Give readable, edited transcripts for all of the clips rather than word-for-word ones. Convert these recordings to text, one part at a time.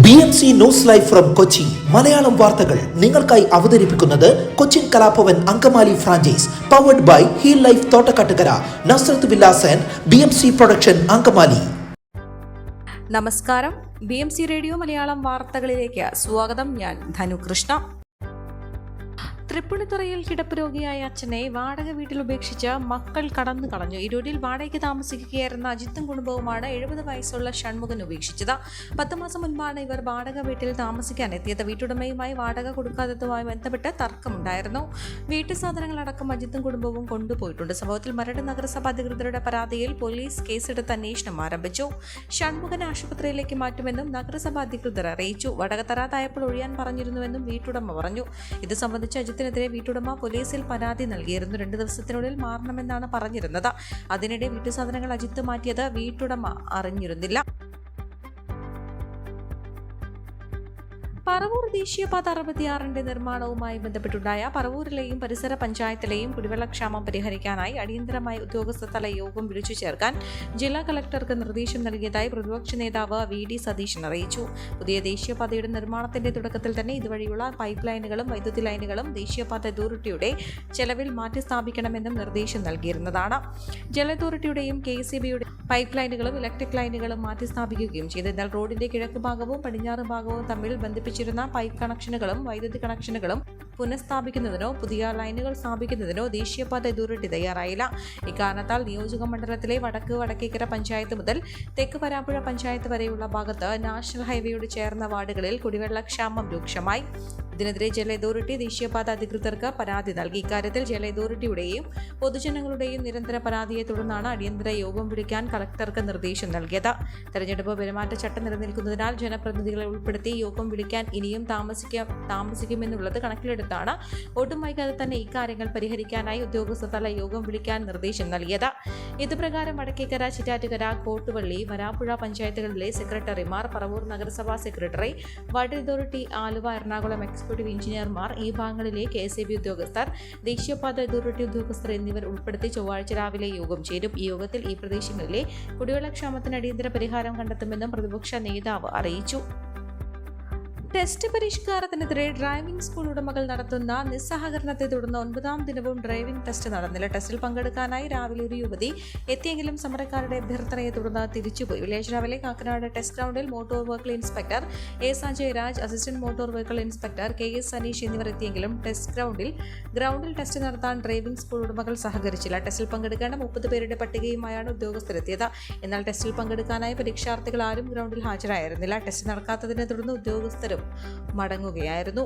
BMC news live from Kochi Malayalam വാർത്തകൾ നിങ്ങൾക്കായി അവതരിപ്പിക്കുന്നത് Cochin Kalabhavan Angamaly franchise powered by heal life Thottakkattukara Nazareth villas and BMC production Angamaly. നമസ്കാരം, BMC radio Malayalam വാർത്തകളിലേക്ക് സ്വാഗതം. ഞാൻ ധനുകൃഷ്ണ. തൃപ്പൂണിത്തുറയിൽ കിടപ്പ് രോഗിയായ അച്ഛനെ വാടക വീട്ടിൽ ഉപേക്ഷിച്ച് മക്കൾ കടന്നു കളഞ്ഞു. ഇരൂരിൽ വാടകയ്ക്ക് താമസിക്കുകയായിരുന്ന അജിത്തും കുടുംബവുമാണ് 70 വയസ്സുള്ള ഷൺമുഖൻ ഉപേക്ഷിച്ചത്. 10 മാസം മുൻപാണ് ഇവർ വാടക വീട്ടിൽ താമസിക്കാനെത്തിയത്. വീട്ടുടമയുമായി വാടക കൊടുക്കാത്തതുമായി ബന്ധപ്പെട്ട് തർക്കമുണ്ടായിരുന്നു. വീട്ടു സാധനങ്ങളടക്കം അജിത്തും കുടുംബവും കൊണ്ടുപോയിട്ടുണ്ട്. സംഭവത്തിൽ മരട് നഗരസഭ അധികൃതരുടെ പരാതിയിൽ പോലീസ് കേസെടുത്ത് അന്വേഷണം ആരംഭിച്ചു. ഷൺമുഖൻ ആശുപത്രിയിലേക്ക് മാറ്റുമെന്നും നഗരസഭ അധികൃതർ അറിയിച്ചു. വാടക തരാതായപ്പോൾ ഒഴിയാൻ പറഞ്ഞിരുന്നുവെന്നും വീട്ടുടമ പറഞ്ഞു. ഇത് സംബന്ധിച്ച് അജിത്തിനെതിരെ വീട്ടുടമ പോലീസിൽ പരാതി നൽകിയിരുന്നു. 2 ദിവസത്തിനുള്ളിൽ മാറണമെന്നാണ് പറഞ്ഞിരുന്നത്. അതിനിടെ വീട്ടുസാധനങ്ങൾ അജിത്ത് മാറ്റിയത് വീട്ടുടമ അറിഞ്ഞിരുന്നില്ല. പറവൂർ ദേശീയപാത 66 നിർമ്മാണവുമായി ബന്ധപ്പെട്ടുണ്ടായ പറവൂരിലെയും പരിസര പഞ്ചായത്തിലെയും കുടിവെള്ളക്ഷാമം പരിഹരിക്കാനായി അടിയന്തരമായി ഉദ്യോഗസ്ഥതല യോഗം വിളിച്ചു ചേർക്കാൻ ജില്ലാ കളക്ടർക്ക് നിർദ്ദേശം നൽകിയതായി പ്രതിപക്ഷ നേതാവ് VD സതീശൻ അറിയിച്ചു. പുതിയ ദേശീയപാതയുടെ നിർമ്മാണത്തിന്റെ തുടക്കത്തിൽ തന്നെ ഇതുവഴിയുള്ള പൈപ്പ് ലൈനുകളും വൈദ്യുതി ലൈനുകളും ദേശീയപാത അതോറിറ്റിയുടെ ചെലവിൽ മാറ്റിസ്ഥാപിക്കണമെന്നും നിർദ്ദേശം നൽകിയിരുന്നതാണ്. ജല അതോറിറ്റിയുടെയും KECBയുടെ പൈപ്പ് ലൈനുകളും ഇലക്ട്രിക് ലൈനുകളും മാറ്റിസ്ഥാപിക്കുകയും ചെയ്തു. എന്നാൽ റോഡിന്റെ കിഴക്ക് ഭാഗവും പടിഞ്ഞാറ് ഭാഗവും തമ്മിൽ ബന്ധിപ്പിച്ചിരുന്ന പൈപ്പ് കണക്ഷനുകളും വൈദ്യുതി കണക്ഷനുകളും പുനഃസ്ഥാപിക്കുന്നതിനോ പുതിയ ലൈനുകൾ സ്ഥാപിക്കുന്നതിനോ ദേശീയപാത അതോറിറ്റി തയ്യാറായില്ല. ഇക്കാരണത്താൽ നിയോജക മണ്ഡലത്തിലെ വടക്കേക്കര പഞ്ചായത്ത് മുതൽ തെക്ക് വരാപ്പുഴ പഞ്ചായത്ത് വരെയുള്ള ഭാഗത്ത് നാഷണൽ ഹൈവേയോട് ചേർന്ന വാർഡുകളിൽ കുടിവെള്ളക്ഷാമം രൂക്ഷമായി. ഇതിനെതിരെ ജല അതോറിറ്റി ദേശീയപാത അധികൃതർക്ക് പരാതി നൽകി. ഇക്കാര്യത്തിൽ ജല അതോറിറ്റിയുടെയും പൊതുജനങ്ങളുടെയും നിരന്തര പരാതിയെ തുടർന്നാണ് അടിയന്തര യോഗം വിളിക്കാൻ കളക്ടർക്ക് നിർദ്ദേശം നൽകിയത്. തെരഞ്ഞെടുപ്പ് പെരുമാറ്റച്ചട്ടം നിലനിൽക്കുന്നതിനാൽ ജനപ്രതിനിധികളെ ഉൾപ്പെടുത്തി യോഗം വിളിക്കാൻ ഇനിയും താമസിക്കുമെന്നുള്ളത് കണക്കിലെടുത്താണ് ഒട്ടും വൈകാതെ തന്നെ ഇക്കാര്യങ്ങൾ പരിഹരിക്കാനായി ഉദ്യോഗസ്ഥതല യോഗം വിളിക്കാൻ നിർദ്ദേശം നൽകിയത്. ഇതുപ്രകാരം വടക്കേക്കര, ചിറ്റാറ്റുകര, കോട്ടുവള്ളി, വരാപ്പുഴ പഞ്ചായത്തുകളിലെ സെക്രട്ടറിമാർ, പറവൂർ നഗരസഭാ secretary, water authority, Aluva, Ernakulam executive എഞ്ചിനീയർമാർ, ഈ ഭാഗങ്ങളിലെ KECB ഉദ്യോഗസ്ഥർ, ദേശീയപാത അതോറിറ്റി ഉദ്യോഗസ്ഥർ എന്നിവർ ഉൾപ്പെടുത്തി ചൊവ്വാഴ്ച രാവിലെ യോഗം ചേരും. ഈ യോഗത്തിൽ ഈ പ്രദേശങ്ങളിലെ കുടിവെള്ളക്ഷാമത്തിന് അടിയന്തര പരിഹാരം കണ്ടെത്തുമെന്നും പ്രതിപക്ഷ നേതാവ് അറിയിച്ചു. ടെസ്റ്റ് പരിഷ്കാരത്തിനെതിരെ ഡ്രൈവിംഗ് സ്കൂൾ ഉടമകൾ നടത്തുന്ന നിസ്സഹകരണത്തെ തുടർന്ന് 9ാം ദിനവും ഡ്രൈവിംഗ് ടെസ്റ്റ് നടന്നില്ല. ടെസ്റ്റിൽ പങ്കെടുക്കാനായി രാവിലെ ഒരു യുവതി എത്തിയെങ്കിലും സമരക്കാരുടെ അഭ്യർത്ഥനയെ തുടർന്ന് തിരിച്ചുപോയി. വെള്ളിയാഴ്ച രാവിലെ കാക്കനാട് ടെസ്റ്റ് ഗ്രൗണ്ടിൽ motor vehicle inspector Sanjay Raj, assistant motor vehicle inspector KS Saneesh എന്നിവർ എത്തിയെങ്കിലും ഗ്രൗണ്ടിൽ ടെസ്റ്റ് നടത്താൻ ഡ്രൈവിംഗ് സ്കൂൾ ഉടമകൾ സഹകരിച്ചില്ല. ടെസ്റ്റിൽ പങ്കെടുക്കേണ്ട 30 പേരുടെ പട്ടികയുമായാണ് ഉദ്യോഗസ്ഥരെത്തിയത്. എന്നാൽ ടെസ്റ്റിൽ പങ്കെടുക്കാനായി പരീക്ഷാർത്ഥികൾ ആരും ഗ്രൗണ്ടിൽ ഹാജരായിരുന്നില്ല. ടെസ്റ്റ് നടക്കാത്തതിനെ തുടർന്ന് ഉദ്യോഗസ്ഥരും മടങ്ങുകയായിരുന്നു.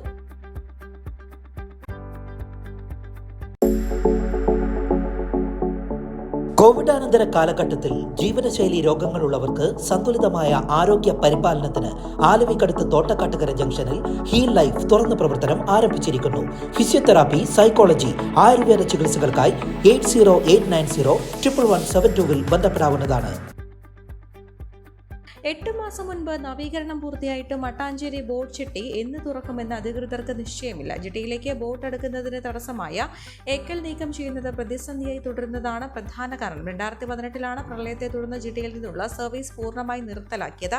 കോവിഡാനന്തര കാലഘട്ടത്തിൽ ജീവനശൈലി രോഗങ്ങളുള്ളവർക്ക് സന്തുലിതമായ ആരോഗ്യ പരിപാലനത്തിന് ആലുവയ്ക്കടുത്ത് തോട്ടക്കാട്ടുകര ജംഗ്ഷനിൽ ഹീൽ ലൈഫ് തുറന്ന പ്രവർത്തനം ആരംഭിച്ചിരിക്കുന്നു. ഫിസിയോതെറാപ്പി, സൈക്കോളജി, ആയുർവേദ ചികിത്സകൾക്കായി 8089011772 ബന്ധപ്പെടാവുന്നതാണ്. 8 മാസം മുൻപ് നവീകരണം പൂർത്തിയായിട്ട് മട്ടാഞ്ചേരി ബോട്ട് ജെട്ടി എന്ന് തുറക്കുമെന്ന് അധികൃതർക്ക് നിശ്ചയമില്ല. ജെട്ടിയിലേക്ക് ബോട്ട് അടുക്കുന്നതിന് തടസ്സമായ എക്കൽ നീക്കം ചെയ്യുന്നത് പ്രതിസന്ധിയായി തുടരുന്നതാണ് പ്രധാന കാരണം. 2018 പ്രളയത്തെ തുടർന്ന് ജെട്ടിയിൽ നിന്നുള്ള സർവീസ് പൂർണ്ണമായി നിർത്തലാക്കിയത്.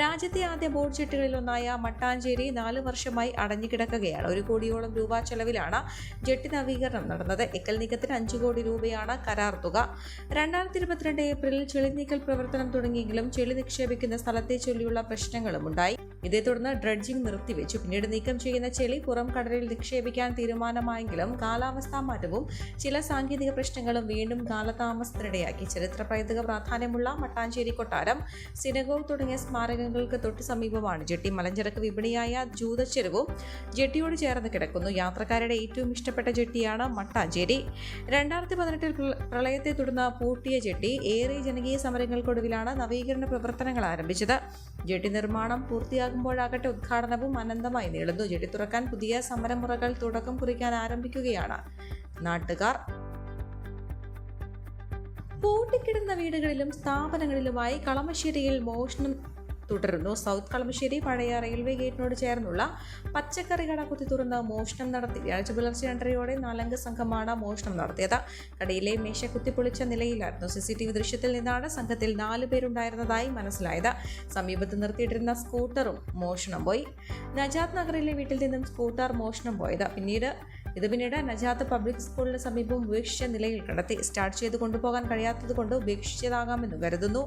രാജ്യത്തെ ആദ്യ ബോട്ട് ജെട്ടികളിലൊന്നായ മട്ടാഞ്ചേരി 4 വർഷമായി അടഞ്ഞുകിടക്കുകയാണ്. 1 കോടിയോളം രൂപ ചെലവിലാണ് ജെട്ടി നവീകരണം നടന്നത്. എക്കൽ നീക്കത്തിന് 5 കോടി രൂപയാണ് കരാർ തുക. 2022 ഏപ്രിലിൽ ചെളി നീക്കൽ പ്രവർത്തനം തുടങ്ങിയെങ്കിലും ചെളി നിക്ഷേപിക്കുന്ന സ്ഥലത്തെ ചൊല്ലിയുള്ള പ്രശ്നങ്ങളും ഉണ്ടായി. ഇതേ തുടർന്ന് ഡ്രഡ്ജിംഗ് നിർത്തിവെച്ചു. പിന്നീട് നീക്കം ചെയ്യുന്ന ചെളി പുറം കടലിൽ നിക്ഷേപിക്കാൻ തീരുമാനമായെങ്കിലും കാലാവസ്ഥാ മാറ്റവും ചില സാങ്കേതിക പ്രശ്നങ്ങളും വീണ്ടും കാലതാമസത്തിനിടയാക്കി. ചരിത്ര പൈതൃക പ്രാധാന്യമുള്ള മട്ടാഞ്ചേരി കൊട്ടാരം, സിനഗോഗ് തുടങ്ങിയ സ്മാരകങ്ങൾക്ക് തൊട്ടു സമീപമാണ് ജെട്ടി. മലഞ്ചരക്ക് വിപണിയായ ജൂതച്ചെരുവും ജെട്ടിയോട് ചേർന്ന് കിടക്കുന്നു. യാത്രക്കാരുടെ ഏറ്റവും ഇഷ്ടപ്പെട്ട ജെട്ടിയാണ് മട്ടാഞ്ചേരി. 2018 പ്രളയത്തെ തുടർന്ന് പൂട്ടിയ ജെട്ടി ഏറെ ജനകീയ സമരങ്ങൾക്കൊടുവിലാണ് നവീകരണ പ്രവർത്തനങ്ങൾ ആരംഭിച്ചത്. ജെട്ടി നിർമ്മാണം പൂർത്തിയാകുമ്പോഴാകട്ടെ ഉദ്ഘാടനവും അനന്തമായി നീളുന്നു. ജെട്ടി തുറക്കാൻ പുതിയ സമരമുറകൾ തുടക്കം കുറിക്കാൻ ആരംഭിക്കുകയാണ് നാട്ടുകാർ. പൂട്ടിക്കിടന്ന വീടുകളിലും സ്ഥാപനങ്ങളിലുമായി കളമശ്ശേരിയിൽ മോഷണം തുടരുന്നു. സൗത്ത് കളമശ്ശേരി പഴയ റെയിൽവേ ഗേറ്റിനോട് ചേർന്നുള്ള പച്ചക്കറി കട കുത്തി തുറന്ന് മോഷണം നടത്തി. വ്യാഴാഴ്ച പുലർച്ചെ 2:30 4 സംഘമാണ് മോഷണം നടത്തിയത്. കടയിലെ മേശ കുത്തിപ്പൊളിച്ച നിലയിലായിരുന്നു. CCTV ദൃശ്യത്തിൽ നിന്നാണ് സംഘത്തിൽ 4 പേരുണ്ടായിരുന്നതായി മനസ്സിലായത്. സമീപത്ത് നിർത്തിയിട്ടിരുന്ന സ്കൂട്ടറും മോഷണം പോയി. നജാത്ത് നഗറിലെ വീട്ടിൽ നിന്നും സ്കൂട്ടർ മോഷണം പോയത്. പിന്നീട് നജാത്ത് പബ്ലിക് സ്കൂളിന് സമീപം ഉപേക്ഷിച്ച നിലയിൽ കണ്ടെത്തി. സ്റ്റാർട്ട് ചെയ്ത് കൊണ്ടുപോകാൻ കഴിയാത്തതുകൊണ്ട് ഉപേക്ഷിച്ചതാകാമെന്ന് കരുതുന്നു.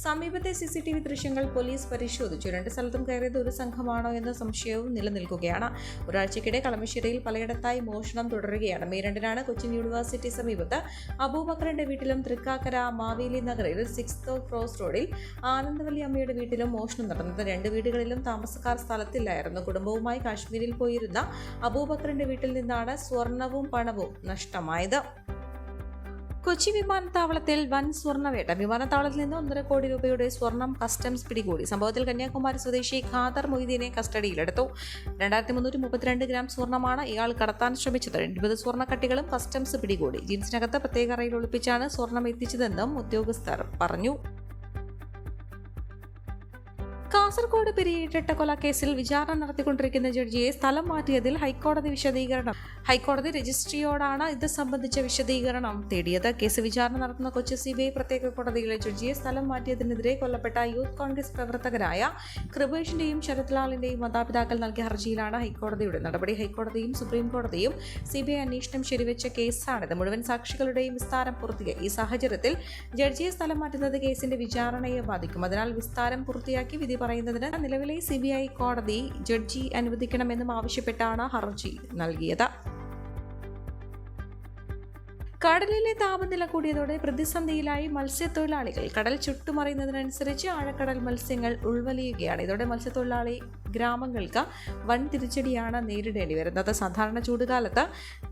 സമീപത്തെ CCTV ദൃശ്യങ്ങൾ പോലീസ് പരിശോധിച്ചു. 2 സ്ഥലത്തും കയറിയത് ഒരു സംഘമാണോ എന്ന സംശയവും നിലനിൽക്കുകയാണ്. ഒരാഴ്ചക്കിടെ കളമശ്ശേരിയിൽ പലയിടത്തായി മോഷണം തുടരുകയാണ്. മെയ് 2 കൊച്ചിൻ യൂണിവേഴ്സിറ്റി സമീപത്ത് അബൂബക്കറിന്റെ വീട്ടിലും തൃക്കാക്കര മാവേലി നഗറിൽ 6th ക്രോസ് റോഡിൽ ആനന്ദവല്ലി അമ്മയുടെ വീട്ടിലും മോഷണം നടന്നത്. 2 വീടുകളിലും താമസക്കാർ സ്ഥലത്തില്ലായിരുന്നു. കുടുംബവുമായി കാശ്മീരിൽ പോയിരുന്ന അബൂബക്കറിന്റെ വീട്ടിൽ നിന്നാണ് സ്വർണവും പണവും നഷ്ടമായത്. കൊച്ചി വിമാനത്താവളത്തിൽ വൻ സ്വർണ്ണവേട്ട. വിമാനത്താവളത്തിൽ നിന്ന് 1.5 കോടി രൂപയുടെ സ്വർണം കസ്റ്റംസ് പിടികൂടി. സംഭവത്തിൽ കന്യാകുമാരി സ്വദേശി ഖാദർ മൊയ്തീനെ കസ്റ്റഡിയിലെടുത്തു. 2332 ഗ്രാം സ്വർണ്ണമാണ് ഇയാൾ കടത്താൻ ശ്രമിച്ചത്. 20 സ്വർണ്ണക്കട്ടികളും കസ്റ്റംസ് പിടികൂടി. ജീൻസിനകത്ത് പ്രത്യേക അറയിൽ ഒളിപ്പിച്ചാണ് സ്വർണം എത്തിച്ചതെന്നും ഉദ്യോഗസ്ഥർ പറഞ്ഞു. കാസർഗോഡ് പെരിയേറ്റ കൊലക്കേസിൽ വിചാരണ നടത്തിക്കൊണ്ടിരിക്കുന്ന ജഡ്ജിയെ സ്ഥലം മാറ്റിയതിൽ ഹൈക്കോടതി രജിസ്ട്രിയോടാണ് ഇത് സംബന്ധിച്ച വിശദീകരണം തേടിയത്. കേസ് വിചാരണ നടത്തുന്ന കൊച്ചി CBI പ്രത്യേക കോടതിയിലെ ജഡ്ജിയെ സ്ഥലം മാറ്റിയതിനെതിരെ കൊല്ലപ്പെട്ട യൂത്ത് കോൺഗ്രസ് പ്രവർത്തകരായ കൃപേഷിന്റെയും ശരത്ലാലിന്റെയും മാതാപിതാക്കൾ നൽകിയ ഹർജിയിലാണ് ഹൈക്കോടതിയുടെ നടപടി. ഹൈക്കോടതിയും സുപ്രീം കോടതിയും CBI അന്വേഷണം ശരിവെച്ച കേസാണിത്. മുഴുവൻ സാക്ഷികളുടെയും വിസ്താരം പൂർത്തിയായി. ഈ സാഹചര്യത്തിൽ ജഡ്ജിയെ സ്ഥലം മാറ്റുന്നത് കേസിന്റെ വിചാരണയെ ബാധിക്കും. അതിനാൽ വിസ്താരം പൂർത്തിയാക്കി വിധി പറയുന്നതിന് നിലവിലെ CBI കോടതി ജഡ്ജി അനുവദിക്കണമെന്നും ആവശ്യപ്പെട്ടാണ് ഹർജി നൽകിയത്. കടലിലെ താപനില കൂടിയതോടെ പ്രതിസന്ധിയിലായി മത്സ്യത്തൊഴിലാളികൾ. കടൽ ചുട്ടുമറിയുന്നതിനനുസരിച്ച് ആഴക്കടൽ മത്സ്യങ്ങൾ ഉൾവലിയുകയാണ്. ഇതോടെ മത്സ്യത്തൊഴിലാളി ഗ്രാമങ്ങൾക്ക് വൻ തിരിച്ചടിയാണ് നേരിടേണ്ടി വരുന്നത്. സാധാരണ ചൂടുകാലത്ത്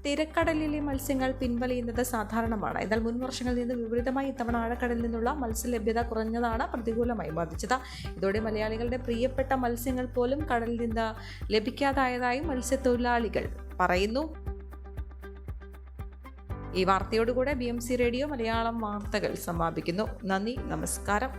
തിരക്കടലിലെ മത്സ്യങ്ങൾ പിൻവലിയുന്നത് സാധാരണമാണ്. എന്നാൽ മുൻ വർഷങ്ങളിൽ നിന്ന് വിപരീതമായി ഇത്തവണ ആഴക്കടലിൽ നിന്നുള്ള മത്സ്യലഭ്യത കുറഞ്ഞതാണ് പ്രതികൂലമായി ബാധിച്ചത്. ഇതോടെ മലയാളികളുടെ പ്രിയപ്പെട്ട മത്സ്യങ്ങൾ പോലും കടലിൽ നിന്ന് ലഭിക്കാതായതായും മത്സ്യത്തൊഴിലാളികൾ പറയുന്നു. ഈ വാർത്തയോടുകൂടെ BMC റേഡിയോ മലയാളം വാർത്തകൾ സമാപിക്കുന്നു. നന്ദി, നമസ്കാരം.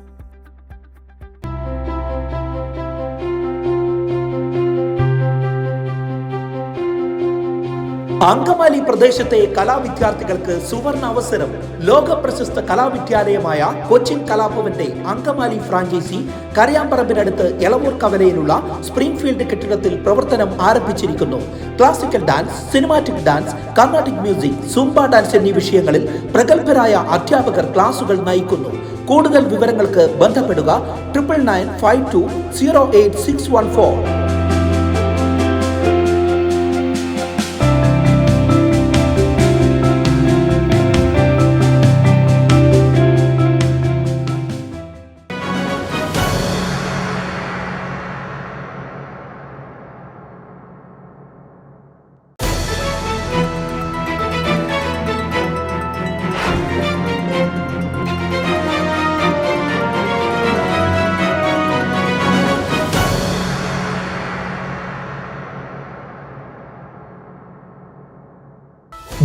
അങ്കമാലി പ്രദേശത്തെ കലാവിദ്യാർത്ഥികൾക്ക് സുവർണ അവസരം. ലോക പ്രശസ്ത കലാവിദ്യാലയമായ കൊച്ചിൻ കലാഭവന്റെ അങ്കമാലി ഫ്രാഞ്ചൈസി കരയാമ്പറമ്പിനടുത്ത് എളവൂർ കവലയിലുള്ള സ്പ്രിംഗ്ഫീൽഡ് കെട്ടിടത്തിൽ പ്രവർത്തനം ആരംഭിച്ചിരിക്കുന്നു. Classical dance, cinematic dance, Carnatic music, Zumba dance എന്നീ വിഷയങ്ങളിൽ പ്രഗത്ഭരായ അധ്യാപകർ ക്ലാസുകൾ നയിക്കുന്നു. കൂടുതൽ വിവരങ്ങൾക്ക് ബന്ധപ്പെടുക 9995208614.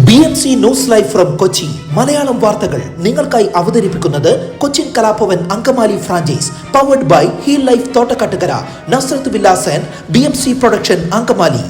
BMC news live from Kochi. Malayalam വാർത്തകൾ നിങ്ങൾക്കായി അവതരിപ്പിക്കുന്നത് Cochin Kalabhavan Angamaly franchise. Powered by heal life Thottakkattukara, Nazareth villas and BMC production Angamaly.